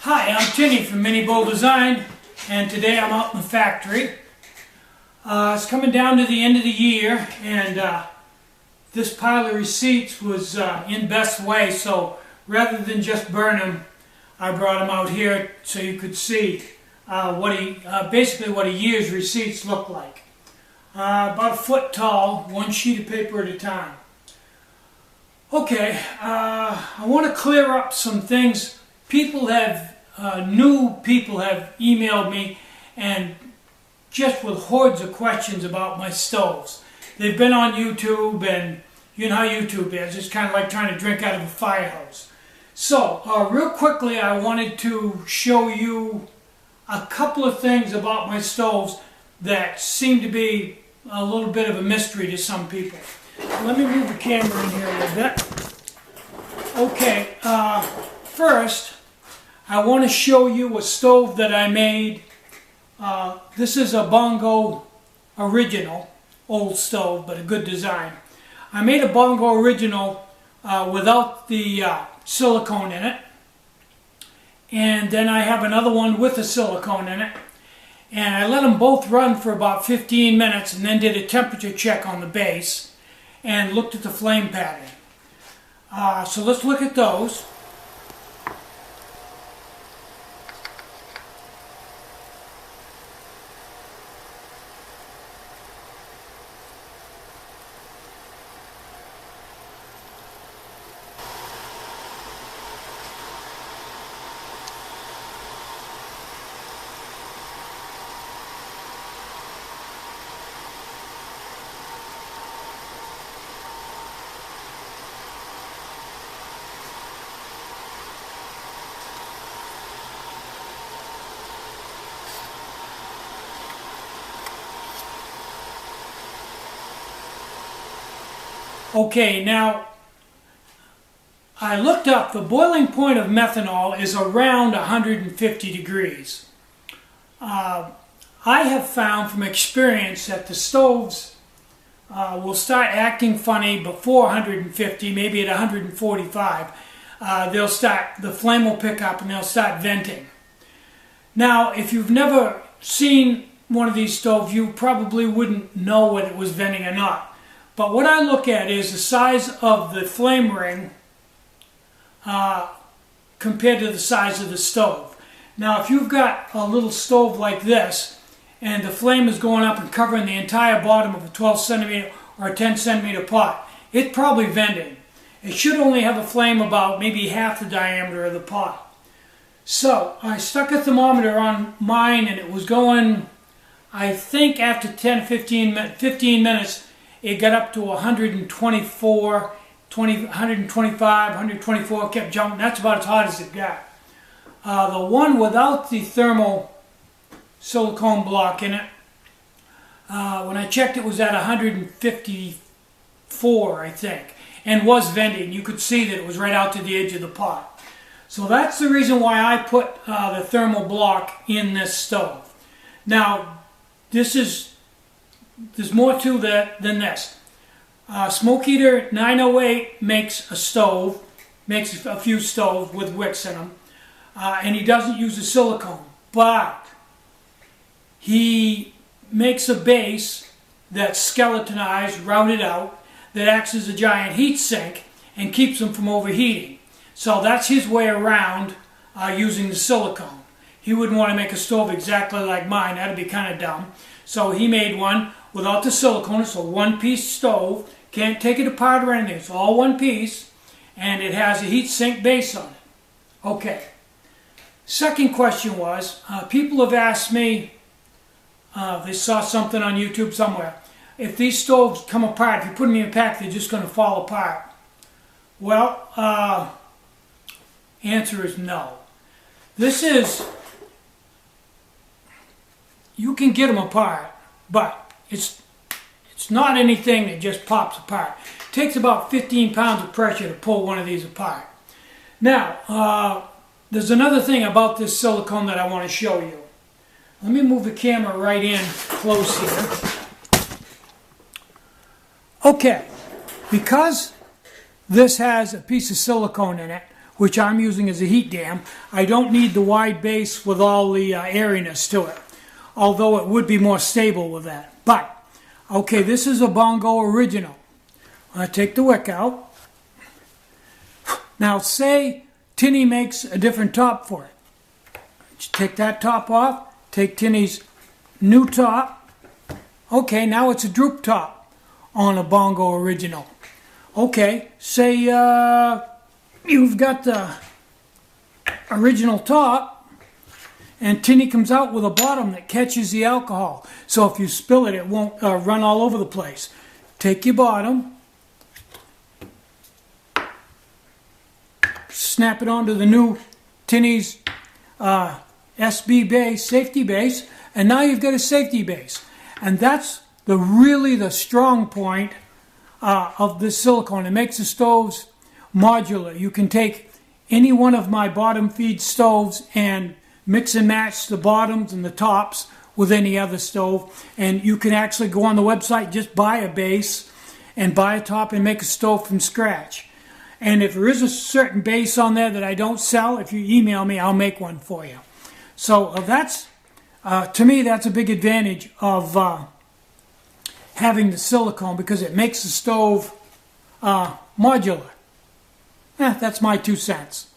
Hi, I'm Tinny from minibulldesign, and today I'm out in the factory. It's coming down to the end of the year, and this pile of receipts was in best way, so rather than just burn them, I brought them out here so you could see basically what a year's receipts look like. About a foot tall, one sheet of paper at a time. Okay, I want to clear up some things. New people have emailed me and just with hordes of questions about my stoves. They've been on YouTube, and you know how YouTube is. It's kind of like trying to drink out of a fire hose. So, real quickly, I wanted to show you a couple of things about my stoves that seem to be a little bit of a mystery to some people. Let me move the camera in here a little bit. Okay, first, I want to show you a stove that I made. This is a Bongo original, old stove, but a good design. I made a Bongo original without the silicone in it. And then I have another one with the silicone in it. And I let them both run for about 15 minutes and then did a temperature check on the base and looked at the flame pattern. So let's look at those. Okay, now I looked up, the boiling point of methanol is around 150 degrees. I have found from experience that the stoves will start acting funny before 150, maybe at 145. The flame will pick up and they'll start venting. Now, if you've never seen one of these stoves, you probably wouldn't know whether it was venting or not. But what I look at is the size of the flame ring compared to the size of the stove. Now, if you've got a little stove like this and the flame is going up and covering the entire bottom of a 12 centimeter or a 10 centimeter pot, it's probably venting. It should only have a flame about maybe half the diameter of the pot. So I stuck a thermometer on mine and it was going, I think after 10 15 minutes, it got up to 124, 125, 124, kept jumping. That's about as hot as it got. The one without the thermal silicone block in it, when I checked it was at 154, I think, and was venting. You could see that it was right out to the edge of the pot. So that's the reason why I put the thermal block in this stove. Now, there's more to that than this. Smoke Eater 908 makes a stove, makes a few stoves with wicks in them, and he doesn't use a silicone, but he makes a base that's skeletonized, routed out, that acts as a giant heat sink and keeps them from overheating. So that's his way around using the silicone. He wouldn't want to make a stove exactly like mine, that'd be kind of dumb. So he made one without the silicone. It's a one-piece stove. Can't take it apart or anything. It's all one piece, and it has a heat sink base on it. Okay. Second question was, people have asked me, they saw something on YouTube somewhere, if these stoves come apart, if you put them in a pack, they're just going to fall apart. Well, answer is no. You can get them apart, but It's not anything that just pops apart. It takes about 15 pounds of pressure to pull one of these apart. Now, there's another thing about this silicone that I want to show you. Let me move the camera right in close here. Okay, because this has a piece of silicone in it, which I'm using as a heat dam, I don't need the wide base with all the airiness to it, although it would be more stable with that. But, okay, this is a Bongo original. I take the wick out. Now, say Tinny makes a different top for it. Just take that top off, take Tinny's new top. Okay, now it's a droop top on a Bongo original. Okay, say you've got the original top and Tinny comes out with a bottom that catches the alcohol. So if you spill it, it won't run all over the place. Take your bottom, snap it onto the new Tinny's SB base, safety base, and now you've got a safety base. And that's really the strong point of this silicone. It makes the stoves modular. You can take any one of my bottom feed stoves and mix and match the bottoms and the tops with any other stove, and you can actually go on the website, just buy a base and buy a top and make a stove from scratch. And if there is a certain base on there that I don't sell, if you email me, I'll make one for you. So that's, to me, that's a big advantage of having the silicone, because it makes the stove modular. That's my 2 cents.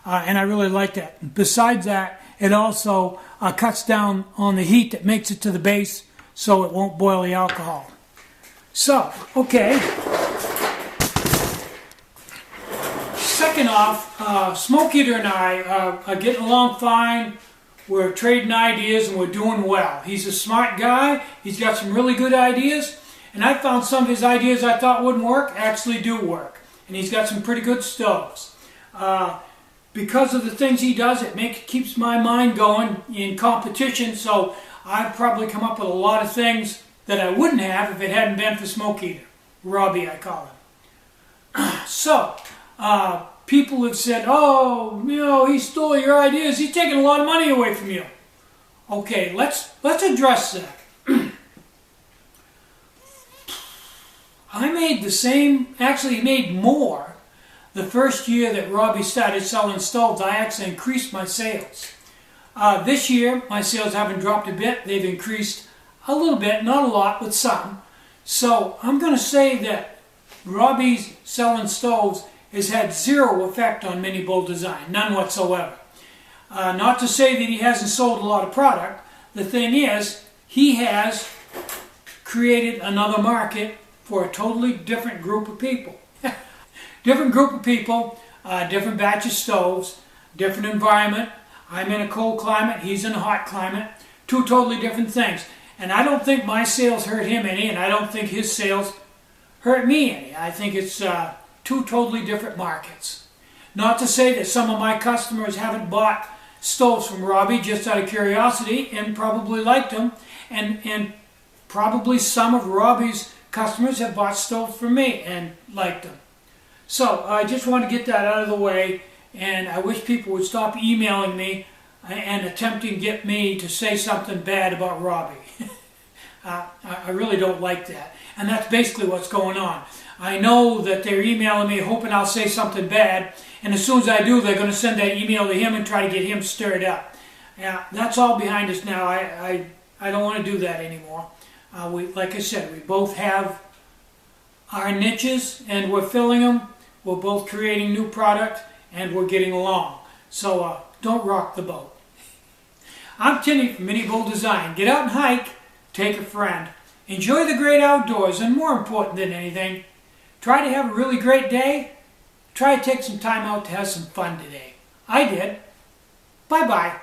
And I really like that. Besides that, it also cuts down on the heat that makes it to the base, so it won't boil the alcohol. So, okay. Second off, Smoke Eater and I are getting along fine. We're trading ideas and we're doing well. He's a smart guy. He's got some really good ideas. And I found some of his ideas I thought wouldn't work actually do work. And he's got some pretty good stoves. Because of the things he does, it keeps my mind going in competition. So I've probably come up with a lot of things that I wouldn't have if it hadn't been for Smoke Eater. Robbie, I call him. So, people have said, oh, you know, he stole your ideas. He's taking a lot of money away from you. Okay, let's address that. I made the same, actually made more the first year that Robbie started selling stoves. I actually increased my sales. This year, my sales haven't dropped a bit. They've increased a little bit, not a lot, but some. So I'm going to say that Robbie's selling stoves has had zero effect on minibulldesign, none whatsoever. Not to say that he hasn't sold a lot of product. The thing is, he has created another market for a totally different group of people. Different group of people, different batch of stoves, different environment. I'm in a cold climate, he's in a hot climate. Two totally different things. And I don't think my sales hurt him any, and I don't think his sales hurt me any. I think it's two totally different markets. Not to say that some of my customers haven't bought stoves from Robbie just out of curiosity and probably liked them, and probably some of Robbie's customers have bought stoves from me and liked them. So I just want to get that out of the way, and I wish people would stop emailing me and attempting to get me to say something bad about Robbie. I really don't like that, and that's basically what's going on. I know that they're emailing me hoping I'll say something bad, and as soon as I do, they're going to send that email to him and try to get him stirred up. Yeah, that's all behind us now. I don't want to do that anymore. Like I said, we both have our niches, and we're filling them. We're both creating new product, and we're getting along. So don't rock the boat. I'm Tinny from minibulldesign. Get out and hike. Take a friend. Enjoy the great outdoors, and more important than anything, try to have a really great day. Try to take some time out to have some fun today. I did. Bye-bye.